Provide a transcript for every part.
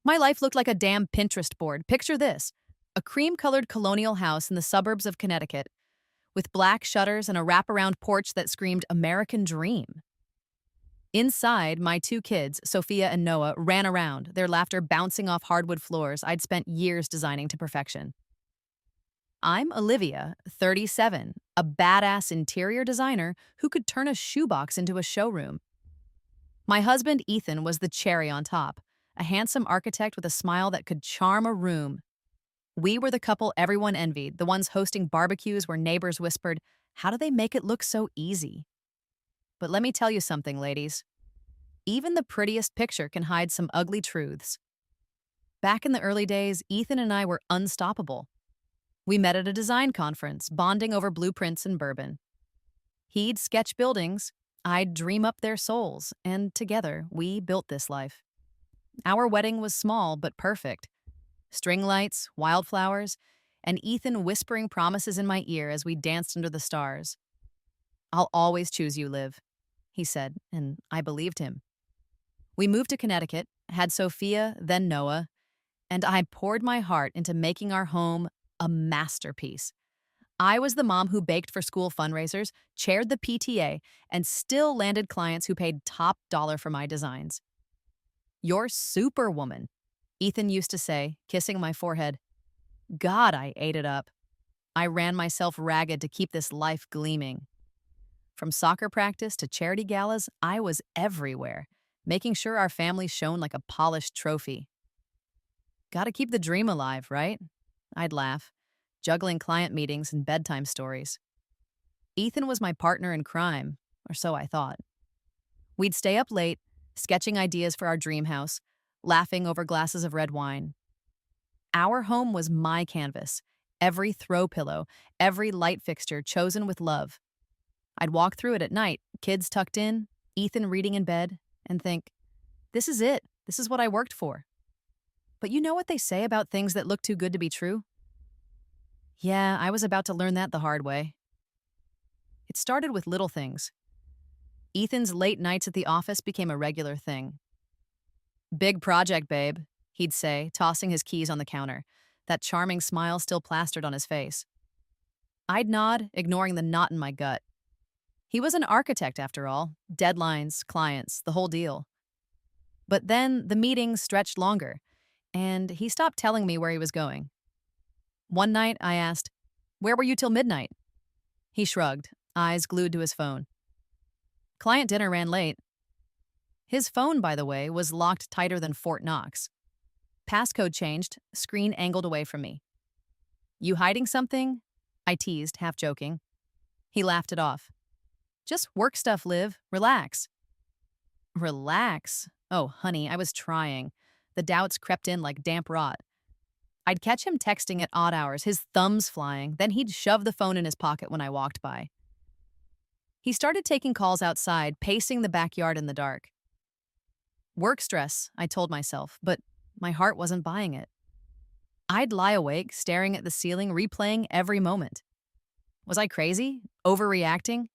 My life looked like a damn Pinterest board. Picture this: a cream colored colonial house in the suburbs of Connecticut, with black shutters and a wraparound porch that screamed American Dream. Inside, my two kids, Sophia and Noah, ran around, their laughter bouncing off hardwood floors I'd spent years designing to perfection. I'm Olivia, 37, a badass interior designer who could turn a shoebox into a showroom. My husband, Ethan, was the cherry on top, a handsome architect with a smile that could charm a room. We were the couple everyone envied, the ones hosting barbecues where neighbors whispered, "How do they make it look so easy?" But let me tell you something, ladies. Even the prettiest picture can hide some ugly truths. Back in the early days, Ethan and I were unstoppable. We met at a design conference, bonding over blueprints and bourbon. He'd sketch buildings, I'd dream up their souls, and together we built this life. Our wedding was small but perfect. String lights, wildflowers, and Ethan whispering promises in my ear as we danced under the stars. "I'll always choose you, Liv," he said, and I believed him. We moved to Connecticut, had Sophia, then Noah, and I poured my heart into making our home a masterpiece. I was the mom who baked for school fundraisers, chaired the PTA, and still landed clients who paid top dollar for my designs. "You're superwoman," Ethan used to say, kissing my forehead. God, I ate it up. I ran myself ragged to keep this life gleaming. From soccer practice to charity galas, I was everywhere, making sure our family shone like a polished trophy. Gotta keep the dream alive, right? I'd laugh, juggling client meetings and bedtime stories. Ethan was my partner in crime, or so I thought. We'd stay up late, sketching ideas for our dream house, laughing over glasses of red wine. Our home was my canvas, every throw pillow, every light fixture chosen with love. I'd walk through it at night, kids tucked in, Ethan reading in bed, and think, this is it. This is what I worked for. But you know what they say about things that look too good to be true? Yeah, I was about to learn that the hard way. It started with little things. Ethan's late nights at the office became a regular thing. "Big project, babe," he'd say, tossing his keys on the counter, that charming smile still plastered on his face. I'd nod, ignoring the knot in my gut. He was an architect, after all. Deadlines, clients, the whole deal. But then the meetings stretched longer, and he stopped telling me where he was going. One night, I asked, "Where were you till midnight?" He shrugged, eyes glued to his phone. "Client dinner ran late." His phone, by the way, was locked tighter than Fort Knox. Passcode changed, screen angled away from me. "You hiding something?" I teased, half joking. He laughed it off. "Just work stuff, Liv. Relax." Relax? Oh, honey, I was trying. The doubts crept in like damp rot. I'd catch him texting at odd hours, his thumbs flying, then he'd shove the phone in his pocket when I walked by. He started taking calls outside, pacing the backyard in the dark. Work stress, I told myself, but my heart wasn't buying it. I'd lie awake, staring at the ceiling, replaying every moment. Was I crazy? Overreacting?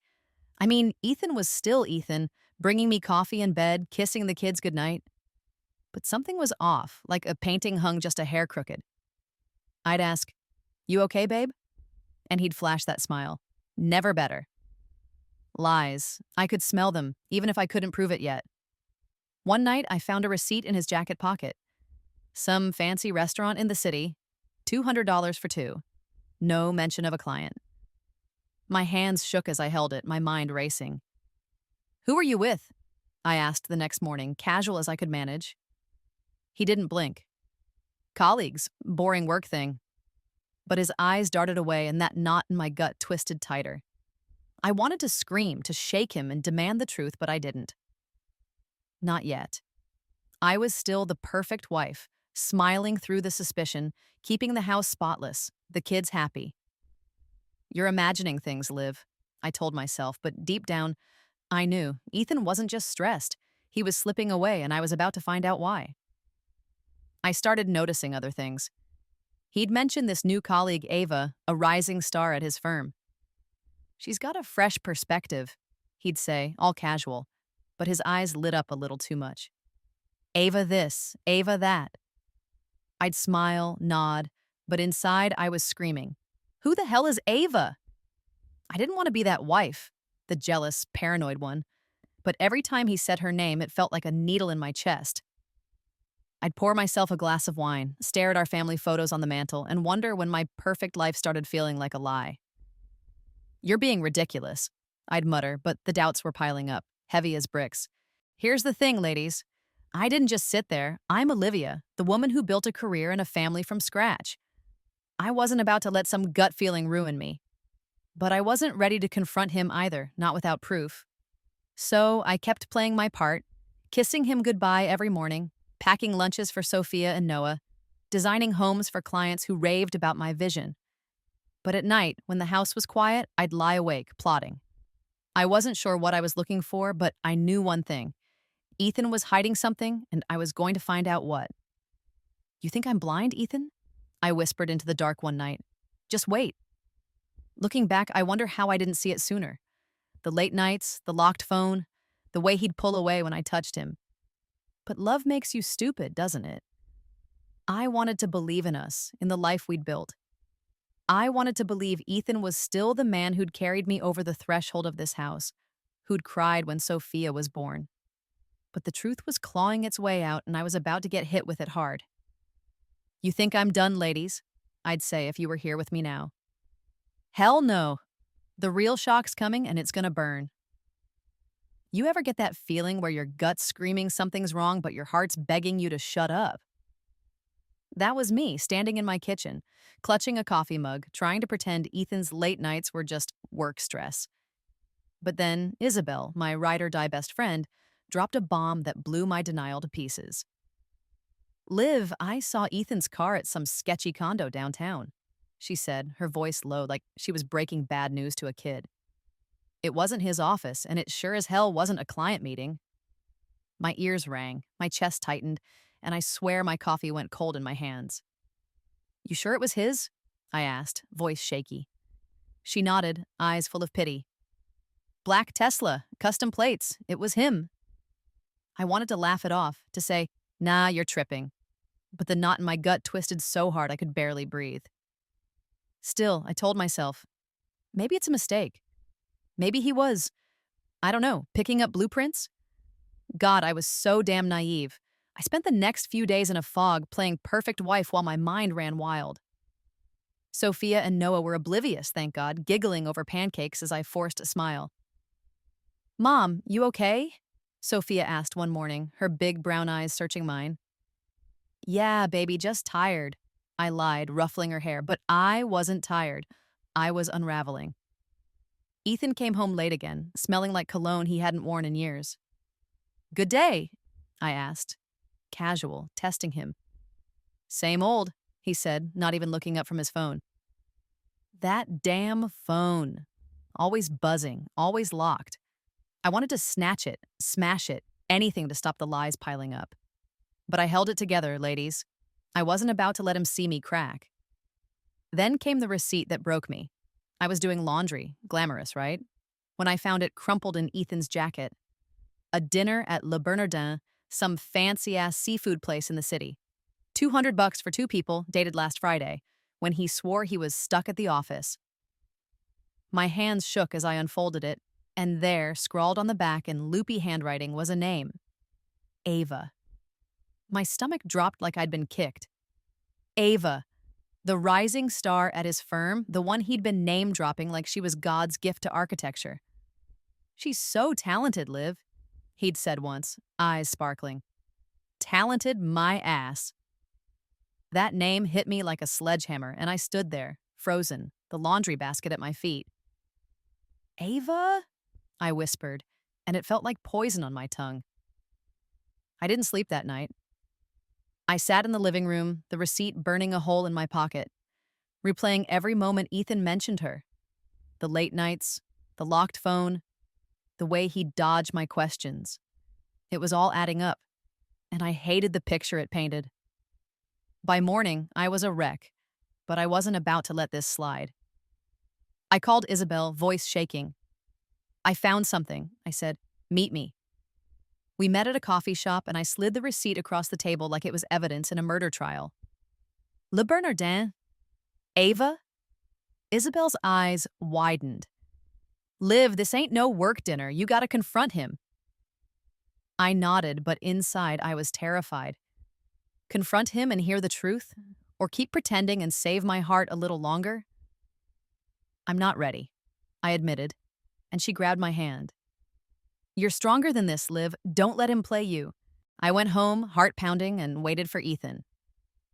I mean, Ethan was still Ethan, bringing me coffee in bed, kissing the kids goodnight. But something was off, like a painting hung just a hair crooked. I'd ask, "You okay, babe?" And he'd flash that smile. Never better. Lies. I could smell them, even if I couldn't prove it yet. One night, I found a receipt in his jacket pocket. Some fancy restaurant in the city, $200 for two. No mention of a client. My hands shook as I held it, my mind racing. "Who were you with?" I asked the next morning, casual as I could manage. He didn't blink. "Colleagues, boring work thing." But his eyes darted away and that knot in my gut twisted tighter. I wanted to scream, to shake him and demand the truth, but I didn't. Not yet. I was still the perfect wife, smiling through the suspicion, keeping the house spotless, the kids happy. "You're imagining things, Liv," I told myself, but deep down, I knew Ethan wasn't just stressed. He was slipping away, and I was about to find out why. I started noticing other things. He'd mentioned this new colleague, Ava, a rising star at his firm. "She's got a fresh perspective," he'd say, all casual, but his eyes lit up a little too much. "Ava this, Ava that." I'd smile, nod, but inside I was screaming, "Who the hell is Ava?" I didn't want to be that wife, the jealous, paranoid one, but every time he said her name, it felt like a needle in my chest. I'd pour myself a glass of wine, stare at our family photos on the mantel, and wonder when my perfect life started feeling like a lie. "You're being ridiculous," I'd mutter, but the doubts were piling up, heavy as bricks. Here's the thing, ladies. I didn't just sit there. I'm Olivia, the woman who built a career and a family from scratch. I wasn't about to let some gut feeling ruin me. But I wasn't ready to confront him either, not without proof. So I kept playing my part, kissing him goodbye every morning, packing lunches for Sophia and Noah, designing homes for clients who raved about my vision. But at night, when the house was quiet, I'd lie awake, plotting. I wasn't sure what I was looking for, but I knew one thing. Ethan was hiding something, and I was going to find out what. "You think I'm blind, Ethan?" I whispered into the dark one night. "Just wait." Looking back, I wonder how I didn't see it sooner. The late nights, the locked phone, the way he'd pull away when I touched him. But love makes you stupid, doesn't it? I wanted to believe in us, in the life we'd built. I wanted to believe Ethan was still the man who'd carried me over the threshold of this house, who'd cried when Sophia was born. But the truth was clawing its way out, and I was about to get hit with it hard. "You think I'm done, ladies?" I'd say if you were here with me now. Hell no. The real shock's coming, and it's gonna burn. You ever get that feeling where your gut's screaming something's wrong, but your heart's begging you to shut up? That was me, standing in my kitchen, clutching a coffee mug, trying to pretend Ethan's late nights were just work stress. But then Isabel, my ride-or-die best friend, dropped a bomb that blew my denial to pieces. "Liv, I saw Ethan's car at some sketchy condo downtown," she said, her voice low like she was breaking bad news to a kid. "It wasn't his office, and it sure as hell wasn't a client meeting." My ears rang, my chest tightened, and I swear my coffee went cold in my hands. "You sure it was his?" I asked, voice shaky. She nodded, eyes full of pity. "Black Tesla, custom plates, it was him." I wanted to laugh it off, to say, "Nah, you're tripping." But the knot in my gut twisted so hard I could barely breathe. Still, I told myself, maybe it's a mistake. Maybe he was, I don't know, picking up blueprints? God, I was so damn naive. I spent the next few days in a fog playing perfect wife while my mind ran wild. Sophia and Noah were oblivious, thank God, giggling over pancakes as I forced a smile. "Mom, you okay?" Sophia asked one morning, her big brown eyes searching mine. "Yeah, baby, just tired," I lied, ruffling her hair, but I wasn't tired. I was unraveling. Ethan came home late again, smelling like cologne he hadn't worn in years. "Good day?" I asked. Casual, testing him. "Same old," he said, not even looking up from his phone. That damn phone. Always buzzing, always locked. I wanted to snatch it, smash it, anything to stop the lies piling up. But I held it together, ladies. I wasn't about to let him see me crack. Then came the receipt that broke me. I was doing laundry, glamorous, right? When I found it crumpled in Ethan's jacket. A dinner at Le Bernardin, some fancy-ass seafood place in the city. $200 for two people, dated last Friday, when he swore he was stuck at the office. My hands shook as I unfolded it, and there, scrawled on the back in loopy handwriting, was a name. Ava. My stomach dropped like I'd been kicked. Ava, the rising star at his firm, the one he'd been name-dropping like she was God's gift to architecture. "She's so talented, Liv," he'd said once, eyes sparkling. Talented my ass. That name hit me like a sledgehammer, and I stood there, frozen, the laundry basket at my feet. "Ava?" I whispered, and it felt like poison on my tongue. I didn't sleep that night. I sat in the living room, the receipt burning a hole in my pocket, replaying every moment Ethan mentioned her. The late nights, the locked phone, the way he'd dodge my questions. It was all adding up, and I hated the picture it painted. By morning, I was a wreck, but I wasn't about to let this slide. I called Isabel, voice shaking. "I found something," I said. "Meet me." We met at a coffee shop, and I slid the receipt across the table like it was evidence in a murder trial. Le Bernardin? Ava? Isabel's eyes widened. Liv, this ain't no work dinner. You gotta confront him. I nodded, but inside I was terrified. Confront him and hear the truth? Or keep pretending and save my heart a little longer? I'm not ready, I admitted, and she grabbed my hand. You're stronger than this, Liv. Don't let him play you. I went home, heart pounding, and waited for Ethan.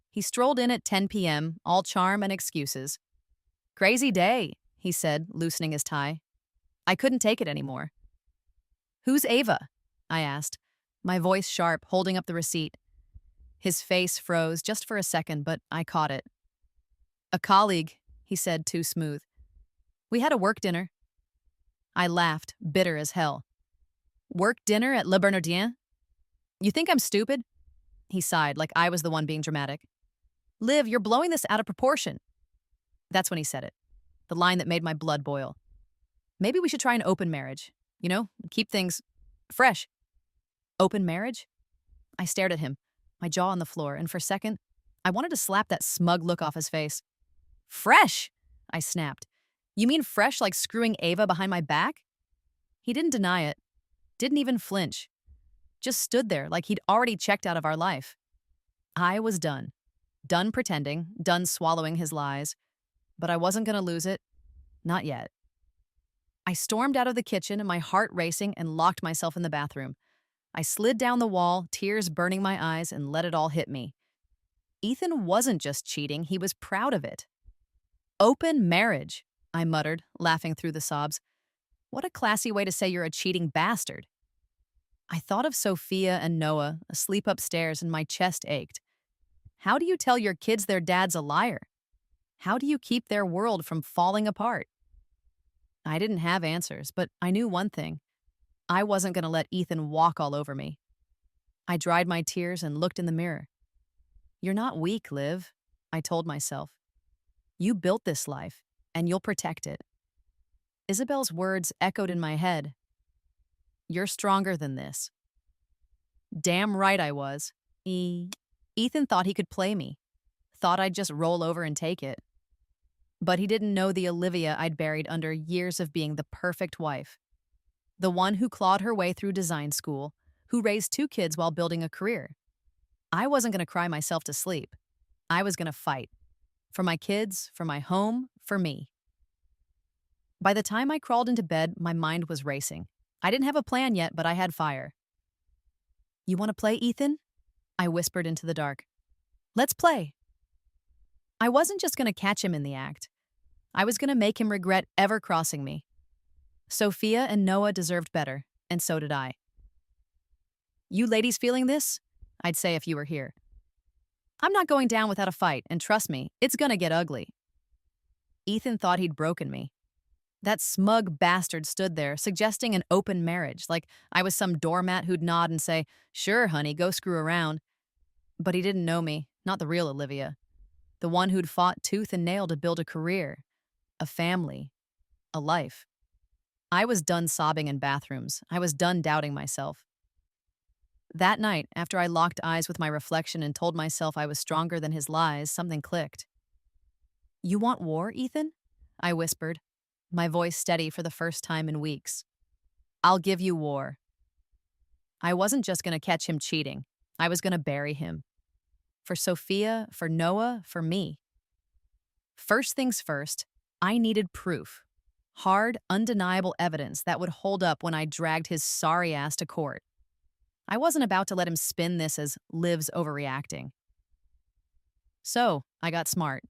He strolled in at 10 p.m., all charm and excuses. Crazy day, he said, loosening his tie. I couldn't take it anymore. Who's Ava? I asked, my voice sharp, holding up the receipt. His face froze just for a second, but I caught it. A colleague, he said, too smooth. We had a work dinner. I laughed, bitter as hell. Work dinner at Le Bernardin? You think I'm stupid? He sighed, like I was the one being dramatic. Liv, you're blowing this out of proportion. That's when he said it, the line that made my blood boil. Maybe we should try an open marriage. You know, keep things fresh. Open marriage? I stared at him, my jaw on the floor, and for a second, I wanted to slap that smug look off his face. Fresh, I snapped. You mean fresh like screwing Ava behind my back? He didn't deny it, didn't even flinch, just stood there like he'd already checked out of our life. I was done. Done pretending, done swallowing his lies. But I wasn't going to lose it. Not yet. I stormed out of the kitchen, my heart racing, and locked myself in the bathroom. I slid down the wall, tears burning my eyes, and let it all hit me. Ethan wasn't just cheating, he was proud of it. Open marriage, I muttered, laughing through the sobs. What a classy way to say you're a cheating bastard. I thought of Sophia and Noah, asleep upstairs, and my chest ached. How do you tell your kids their dad's a liar? How do you keep their world from falling apart? I didn't have answers, but I knew one thing. I wasn't going to let Ethan walk all over me. I dried my tears and looked in the mirror. You're not weak, Liv, I told myself. You built this life, and you'll protect it. Isabel's words echoed in my head. You're stronger than this. Damn right I was. Ethan thought he could play me. Thought I'd just roll over and take it. But he didn't know the Olivia I'd buried under years of being the perfect wife. The one who clawed her way through design school, who raised 2 kids while building a career. I wasn't going to cry myself to sleep. I was going to fight. For my kids, for my home, for me. By the time I crawled into bed, my mind was racing. I didn't have a plan yet, but I had fire. You want to play, Ethan? I whispered into the dark. Let's play. I wasn't just going to catch him in the act. I was going to make him regret ever crossing me. Sophia and Noah deserved better, and so did I. You ladies feeling this? I'd say if you were here. I'm not going down without a fight, and trust me, it's gonna get ugly. Ethan thought he'd broken me. That smug bastard stood there, suggesting an open marriage, like I was some doormat who'd nod and say, sure, honey, go screw around. But he didn't know me, not the real Olivia. The one who'd fought tooth and nail to build a career, a family, a life. I was done sobbing in bathrooms. I was done doubting myself. That night, after I locked eyes with my reflection and told myself I was stronger than his lies, something clicked. You want war, Ethan? I whispered, my voice steady for the first time in weeks. I'll give you war. I wasn't just going to catch him cheating. I was going to bury him. For Sophia, for Noah, for me. First things first, I needed proof. Hard, undeniable evidence that would hold up when I dragged his sorry ass to court. I wasn't about to let him spin this as Liv's overreacting. So, I got smart.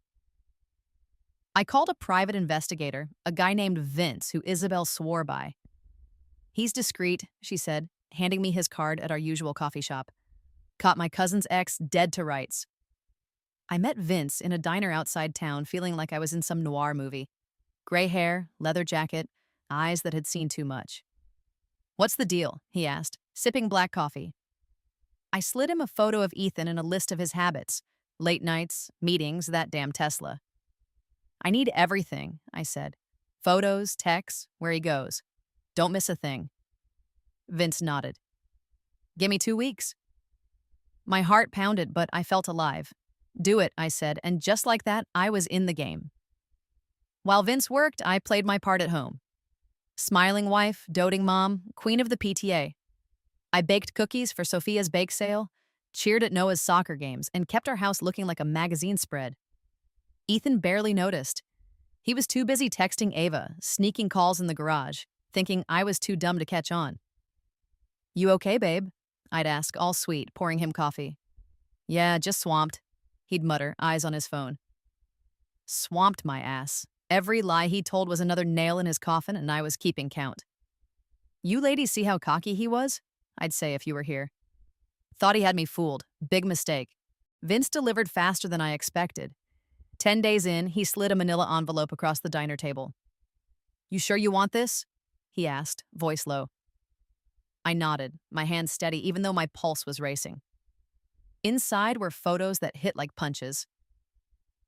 I called a private investigator, a guy named Vince, who Isabel swore by. He's discreet, she said, handing me his card at our usual coffee shop. Caught my cousin's ex dead to rights. I met Vince in a diner outside town, feeling like I was in some noir movie. Gray hair, leather jacket, eyes that had seen too much. What's the deal? He asked, sipping black coffee. I slid him a photo of Ethan and a list of his habits. Late nights, meetings, that damn Tesla. I need everything, I said. Photos, texts, where he goes. Don't miss a thing. Vince nodded. Give me 2 weeks. My heart pounded, but I felt alive. Do it, I said, and just like that, I was in the game. While Vince worked, I played my part at home. Smiling wife, doting mom, queen of the PTA. I baked cookies for Sophia's bake sale, cheered at Noah's soccer games, and kept our house looking like a magazine spread. Ethan barely noticed. He was too busy texting Ava, sneaking calls in the garage, thinking I was too dumb to catch on. You okay, babe? I'd ask, all sweet, pouring him coffee. Yeah, just swamped, he'd mutter, eyes on his phone. Swamped my ass. Every lie he told was another nail in his coffin, and I was keeping count. You ladies see how cocky he was? I'd say if you were here. Thought he had me fooled. Big mistake. Vince delivered faster than I expected. 10 days in, he slid a manila envelope across the diner table. You sure you want this? He asked, voice low. I nodded, my hand steady even though my pulse was racing. Inside were photos that hit like punches.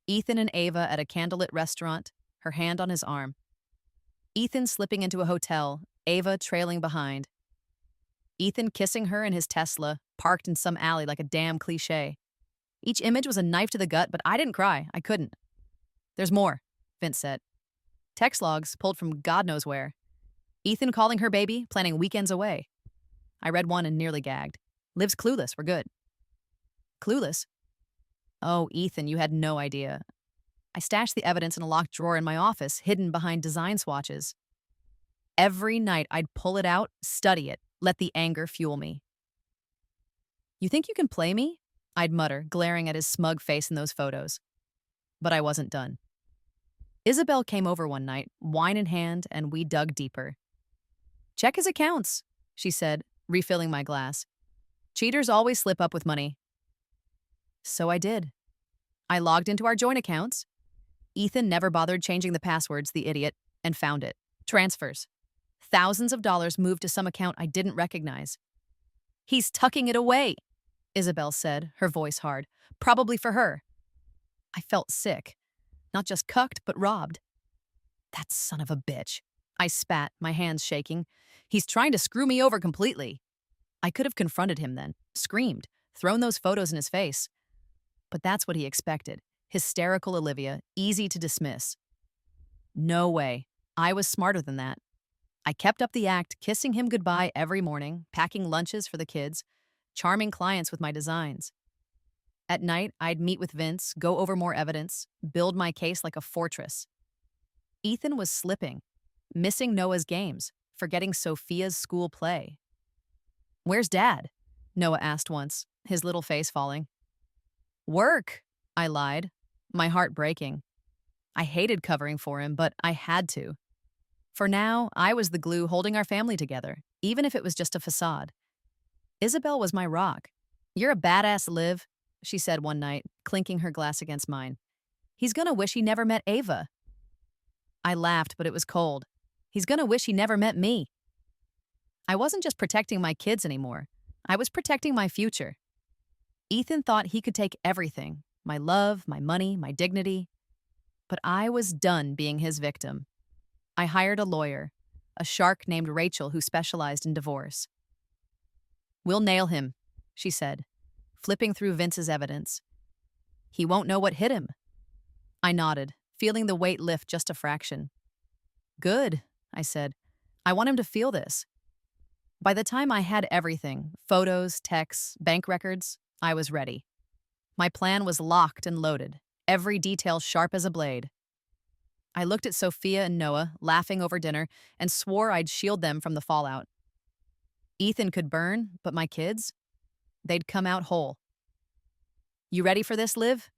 Ethan and Ava at a candlelit restaurant, her hand on his arm. Ethan slipping into a hotel, Ava trailing behind. Ethan kissing her in his Tesla, parked in some alley like a damn cliche. Each image was a knife to the gut, but I didn't cry. I couldn't. There's more, Vince said. Text logs pulled from God knows where. Ethan calling her baby, planning weekends away. I read one and nearly gagged. Liv's clueless, we're good. Clueless? Oh, Ethan, you had no idea. I stashed the evidence in a locked drawer in my office, hidden behind design swatches. Every night I'd pull it out, study it, let the anger fuel me. You think you can play me? I'd mutter, glaring at his smug face in those photos. But I wasn't done. Isabel came over one night, wine in hand, and we dug deeper. Check his accounts, she said, refilling my glass. Cheaters always slip up with money. So I did. I logged into our joint accounts. Ethan never bothered changing the passwords, the idiot, and found it. Transfers. Thousands of dollars moved to some account I didn't recognize. He's tucking it away, Isabel said, her voice hard. Probably for her. I felt sick. Not just cucked, but robbed. That son of a bitch. I spat, my hands shaking. He's trying to screw me over completely. I could have confronted him then, screamed, thrown those photos in his face. But that's what he expected. Hysterical Olivia, easy to dismiss. No way. I was smarter than that. I kept up the act, kissing him goodbye every morning, packing lunches for the kids, charming clients with my designs. At night, I'd meet with Vince, go over more evidence, build my case like a fortress. Ethan was slipping, missing Noah's games, forgetting Sophia's school play. Where's Dad? Noah asked once, his little face falling. Work, I lied, my heart breaking. I hated covering for him, but I had to. For now, I was the glue holding our family together, even if it was just a facade. Isabel was my rock. You're a badass, Liv, she said one night, clinking her glass against mine. He's gonna wish he never met Ava. I laughed, but it was cold. He's gonna wish he never met me. I wasn't just protecting my kids anymore. I was protecting my future. Ethan thought he could take everything, my love, my money, my dignity. But I was done being his victim. I hired a lawyer, a shark named Rachel who specialized in divorce. We'll nail him, she said, flipping through Vince's evidence. He won't know what hit him. I nodded, feeling the weight lift just a fraction. Good, I said. I want him to feel this. By the time I had everything, photos, texts, bank records, I was ready. My plan was locked and loaded, every detail sharp as a blade. I looked at Sophia and Noah, laughing over dinner, and swore I'd shield them from the fallout. Ethan could burn, but my kids? They'd come out whole. You ready for this, Liv?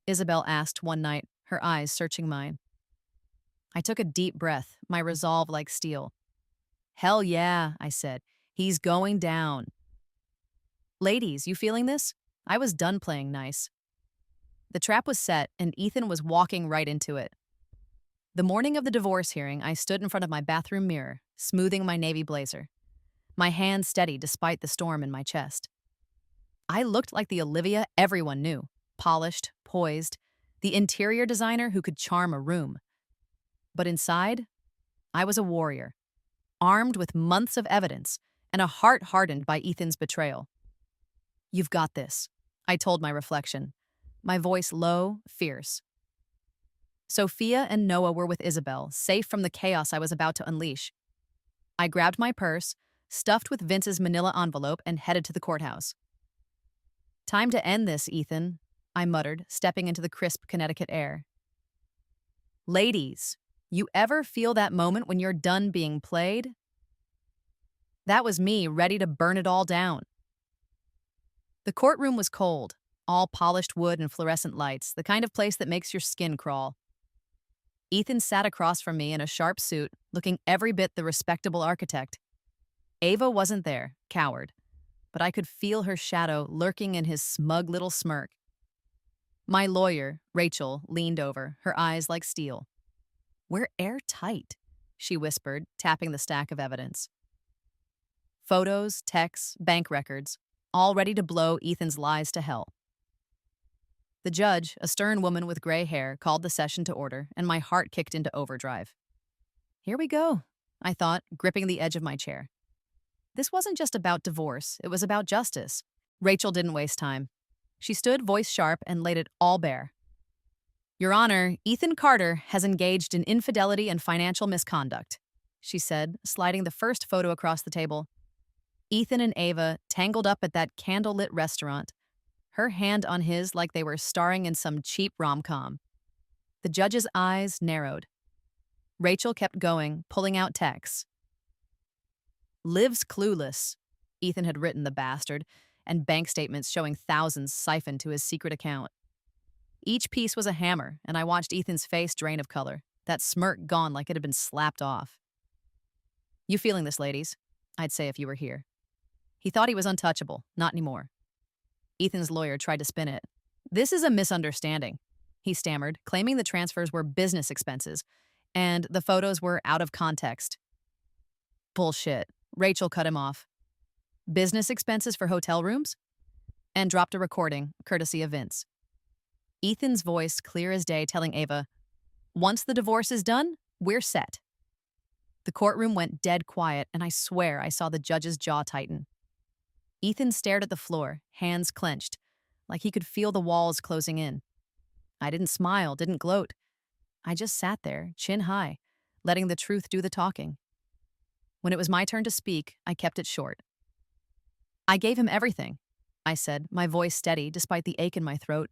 Isabel asked one night, her eyes searching mine. I took a deep breath, my resolve like steel. Hell yeah, I said. He's going down. Ladies, you feeling this? I was done playing nice. The trap was set, and Ethan was walking right into it. The morning of the divorce hearing, I stood in front of my bathroom mirror, smoothing my navy blazer. My hands steady despite the storm in my chest. I looked like the Olivia everyone knew, polished, poised, the interior designer who could charm a room. But inside, I was a warrior, armed with months of evidence and a heart hardened by Ethan's betrayal. You've got this, I told my reflection. my voice low, fierce. Sophia and Noah were with Isabel, safe from the chaos I was about to unleash. I grabbed my purse, stuffed with Vince's manila envelope, and headed to the courthouse. Time to end this, Ethan, I muttered, stepping into the crisp Connecticut air. Ladies, you ever feel that moment when you're done being played? That was me, ready to burn it all down. The courtroom was cold, all polished wood and fluorescent lights, the kind of place that makes your skin crawl. Ethan sat across from me in a sharp suit, looking every bit the respectable architect. Ava wasn't there, coward, but I could feel her shadow lurking in his smug little smirk. My lawyer, Rachel, leaned over, her eyes like steel. "We're airtight," she whispered, tapping the stack of evidence. Photos, texts, bank records, all ready to blow Ethan's lies to hell. The judge, a stern woman with gray hair, called the session to order, and my heart kicked into overdrive. Here we go, I thought, gripping the edge of my chair. This wasn't just about divorce, it was about justice. Rachel didn't waste time. She stood voice sharp and laid it all bare. Your Honor, Ethan Carter has engaged in infidelity and financial misconduct, she said, sliding the first photo across the table. Ethan and Ava tangled up at that candlelit restaurant, her hand on his like they were starring in some cheap rom-com. The judge's eyes narrowed. Rachel kept going, pulling out texts. Lives clueless, Ethan had written, the bastard, and bank statements showing thousands siphoned to his secret account. Each piece was a hammer, and I watched Ethan's face drain of color, that smirk gone like it had been slapped off. You feeling this, ladies? I'd say if you were here. He thought he was untouchable, not anymore. Ethan's lawyer tried to spin it. This is a misunderstanding, he stammered, claiming the transfers were business expenses, and the photos were out of context. Bullshit. Rachel cut him off. Business expenses for hotel rooms? And dropped a recording, courtesy of Vince. Ethan's voice clear as day telling Ava, once the divorce is done, we're set. The courtroom went dead quiet, and I swear I saw the judge's jaw tighten. Ethan stared at the floor, hands clenched, like he could feel the walls closing in. I didn't smile, didn't gloat. I just sat there, chin high, letting the truth do the talking. When it was my turn to speak, I kept it short. I gave him everything, I said, my voice steady despite the ache in my throat.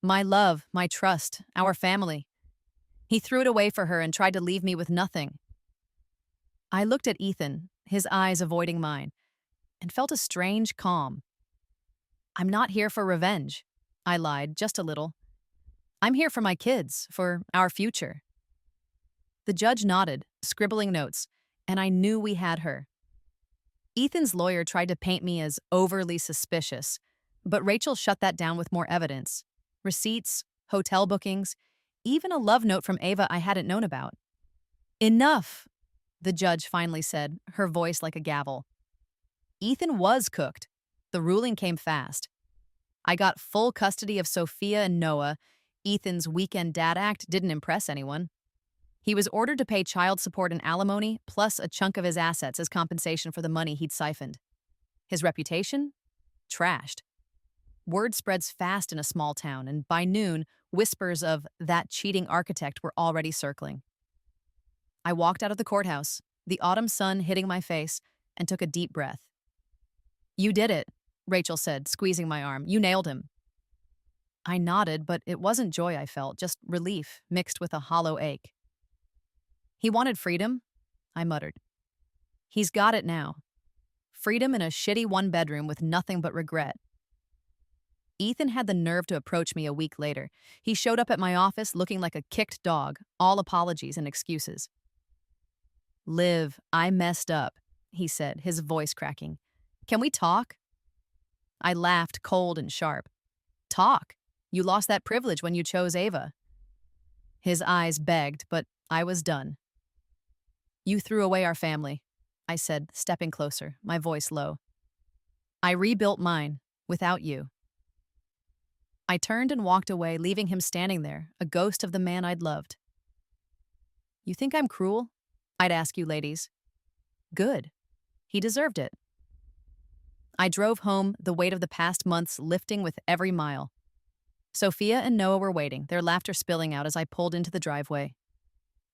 My love, my trust, our family. He threw it away for her and tried to leave me with nothing. I looked at Ethan, his eyes avoiding mine, and felt a strange calm. I'm not here for revenge, I lied, just a little. I'm here for my kids, for our future. The judge nodded, scribbling notes, and I knew we had her. Ethan's lawyer tried to paint me as overly suspicious, but Rachel shut that down with more evidence. Receipts, hotel bookings, even a love note from Ava I hadn't known about. Enough, the judge finally said, her voice like a gavel. Ethan was cooked. The ruling came fast. I got full custody of Sophia and Noah. Ethan's weekend dad act didn't impress anyone. He was ordered to pay child support and alimony, plus a chunk of his assets as compensation for the money he'd siphoned. His reputation? Trashed. Word spreads fast in a small town, and by noon, whispers of that cheating architect were already circling. I walked out of the courthouse, the autumn sun hitting my face, and took a deep breath. You did it, Rachel said, squeezing my arm. You nailed him. I nodded, but it wasn't joy I felt, just relief mixed with a hollow ache. He wanted freedom, I muttered. He's got it now. Freedom in a shitty one-bedroom with nothing but regret. Ethan had the nerve to approach me a week later. He showed up at my office looking like a kicked dog, all apologies and excuses. Liv, I messed up, he said, his voice cracking. Can we talk? I laughed, cold and sharp. Talk? You lost that privilege when you chose Ava. His eyes begged, but I was done. You threw away our family, I said, stepping closer, my voice low. I rebuilt mine, without you. I turned and walked away, leaving him standing there, a ghost of the man I'd loved. You think I'm cruel? I'd ask you, ladies. Good. He deserved it. I drove home, the weight of the past months lifting with every mile. Sophia and Noah were waiting, their laughter spilling out as I pulled into the driveway.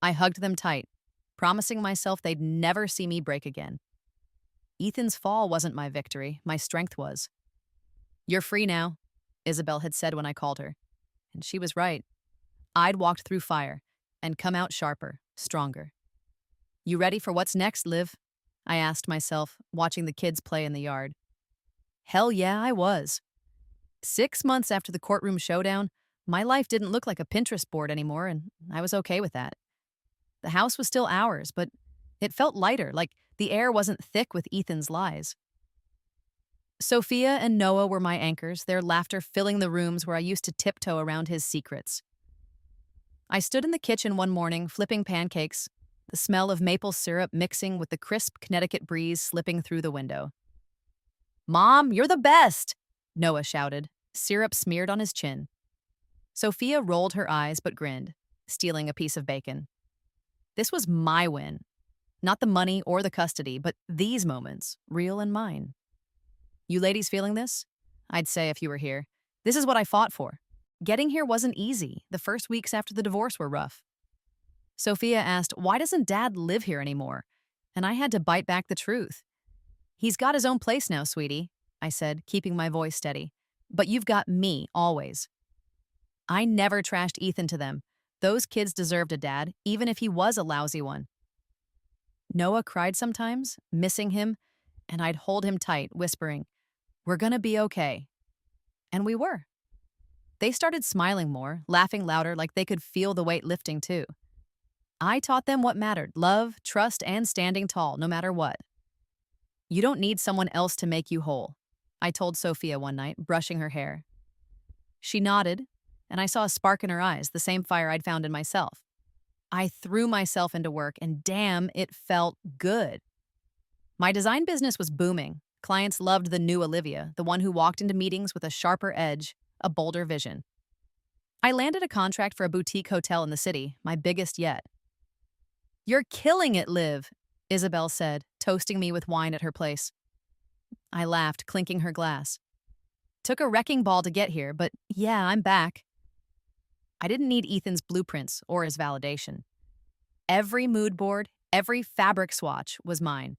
I hugged them tight, promising myself they'd never see me break again. Ethan's fall wasn't my victory, my strength was. "You're free now," Isabel had said when I called her. And she was right. I'd walked through fire and come out sharper, stronger. "You ready for what's next, Liv?" I asked myself, watching the kids play in the yard. Hell yeah, I was. 6 months after the courtroom showdown, my life didn't look like a Pinterest board anymore, and I was okay with that. The house was still ours, but it felt lighter, like the air wasn't thick with Ethan's lies. Sophia and Noah were my anchors, their laughter filling the rooms where I used to tiptoe around his secrets. I stood in the kitchen one morning, flipping pancakes, the smell of maple syrup mixing with the crisp Connecticut breeze slipping through the window. "Mom, you're the best!" Noah shouted, syrup smeared on his chin. Sophia rolled her eyes but grinned, stealing a piece of bacon. This was my win. Not the money or the custody, but these moments, real and mine. "You ladies feeling this?" I'd say if you were here. "This is what I fought for." Getting here wasn't easy. The first weeks after the divorce were rough. Sophia asked, "Why doesn't Dad live here anymore?" And I had to bite back the truth. "He's got his own place now, sweetie," I said, keeping my voice steady. "But you've got me, always." I never trashed Ethan to them. Those kids deserved a dad, even if he was a lousy one. Noah cried sometimes, missing him, and I'd hold him tight, whispering, "We're gonna be okay." And we were. They started smiling more, laughing louder like they could feel the weight lifting too. I taught them what mattered: love, trust, and standing tall, no matter what. "You don't need someone else to make you whole," I told Sophia one night, brushing her hair. She nodded, and I saw a spark in her eyes, the same fire I'd found in myself. I threw myself into work, and damn, it felt good. My design business was booming. Clients loved the new Olivia, the one who walked into meetings with a sharper edge, a bolder vision. I landed a contract for a boutique hotel in the city, my biggest yet. "You're killing it, Liv," Isabel said, toasting me with wine at her place. I laughed, clinking her glass. "Took a wrecking ball to get here, but yeah, I'm back." I didn't need Ethan's blueprints or his validation. Every mood board, every fabric swatch was mine,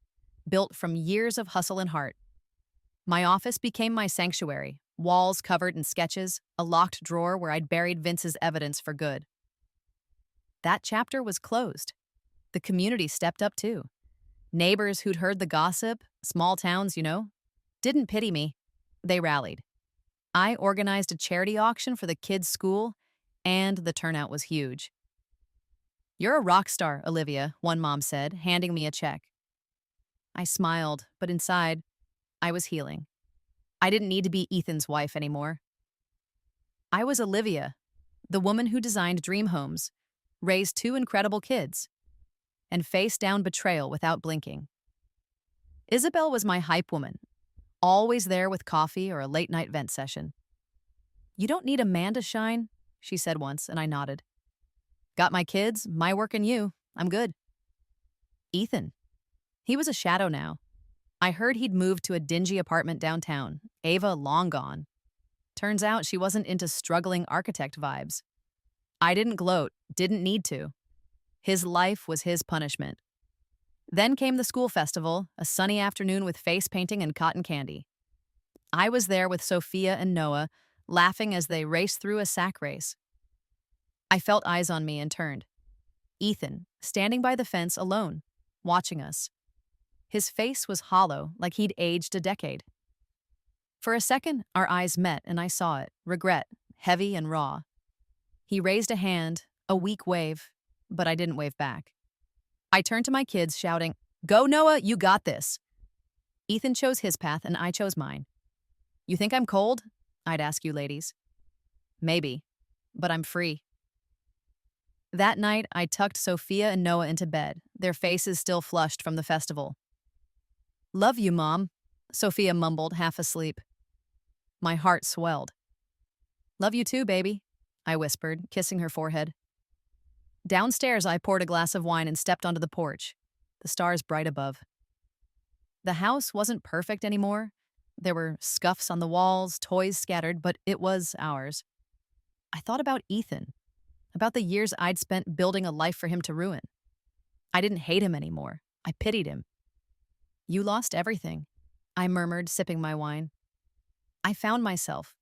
built from years of hustle and heart. My office became my sanctuary, walls covered in sketches, a locked drawer where I'd buried Vince's evidence for good. That chapter was closed. The community stepped up too. Neighbors who'd heard the gossip, small towns, didn't pity me. They rallied. I organized a charity auction for the kids' school, and the turnout was huge. "You're a rock star, Olivia," one mom said, handing me a check. I smiled, but inside, I was healing. I didn't need to be Ethan's wife anymore. I was Olivia, the woman who designed dream homes, raised 2 incredible kids, and faced down betrayal without blinking. Isabel was my hype woman, always there with coffee or a late-night vent session. "You don't need a man to shine," she said once, and I nodded. "Got my kids, my work, and you. I'm good." Ethan. He was a shadow now. I heard he'd moved to a dingy apartment downtown, Ava long gone. Turns out she wasn't into struggling architect vibes. I didn't gloat, didn't need to. His life was his punishment. Then came the school festival, a sunny afternoon with face painting and cotton candy. I was there with Sophia and Noah, laughing as they raced through a sack race. I felt eyes on me and turned. Ethan, standing by the fence alone, watching us. His face was hollow, like he'd aged a decade. For a second, our eyes met, and I saw it, regret, heavy and raw. He raised a hand, a weak wave, but I didn't wave back. I turned to my kids, shouting, "Go, Noah, you got this." Ethan chose his path, and I chose mine. "You think I'm cold?" I'd ask you ladies. Maybe, but I'm free. That night, I tucked Sophia and Noah into bed, their faces still flushed from the festival. "Love you, Mom," Sophia mumbled, half asleep. My heart swelled. "Love you too, baby," I whispered, kissing her forehead. Downstairs, I poured a glass of wine and stepped onto the porch, the stars bright above. The house wasn't perfect anymore. There were scuffs on the walls, toys scattered, but it was ours. I thought about Ethan, about the years I'd spent building a life for him to ruin. I didn't hate him anymore. I pitied him. You lost everything, I murmured, sipping my wine. I found myself.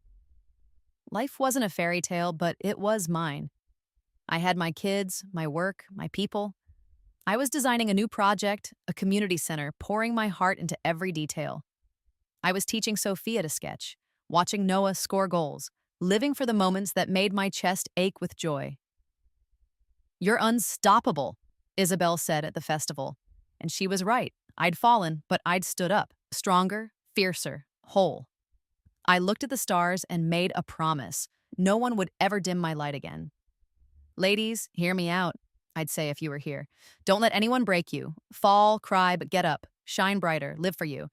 Life wasn't a fairy tale, but it was mine. I had my kids, my work, my people. I was designing a new project, a community center, pouring my heart into every detail. I was teaching Sophia to sketch, watching Noah score goals, living for the moments that made my chest ache with joy. You're unstoppable, Isabel said at the festival. And she was right. I'd fallen, but I'd stood up, stronger, fiercer, whole. I looked at the stars and made a promise. No one would ever dim my light again. Ladies, hear me out, I'd say if you were here. Don't let anyone break you. Fall, cry, but get up. Shine brighter, live for you.